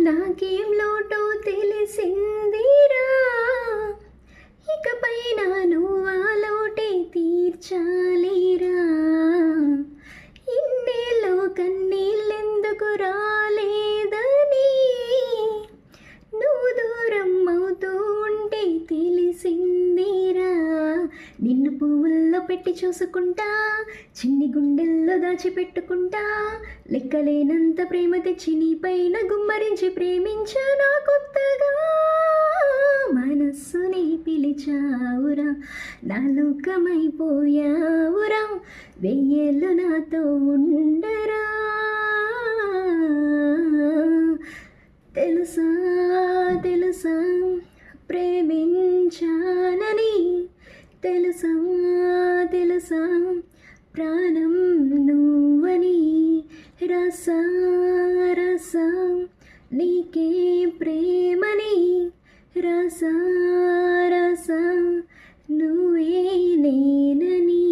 నాకేం లోటో తెలిసిందిరా, ఇకపైన నువ్వు ఆ లోటే తీర్చాలిరా. ఇన్నేళ్ళో కన్నీళ్ళెందుకు రాలేదని నువ్వు దూరం అవుతూ ఉంటే తెలిసిందిరా. నిన్ను పువ్వుల్లో పెట్టి చూసుకుంటా, చిన్ని గుండెల్లో దాచిపెట్టుకుంటా, లెక్కలేనంత ప్రేమ తెచ్చి నీ పైన గుమ్మరించి ప్రేమించానా కొత్తగా. మనస్సుని పిలిచావురా, నా లోకమైపోయావురా, వెయ్యేళ్ళు నాతో ఉండరా. తెలుసా తెలుసా ప్రేమించానని, తెలుసా తెలుసా ప్రాణం నువ్వని, రసా రసా నీకే ప్రేమని, రసా రసా నువ్వే నేనని.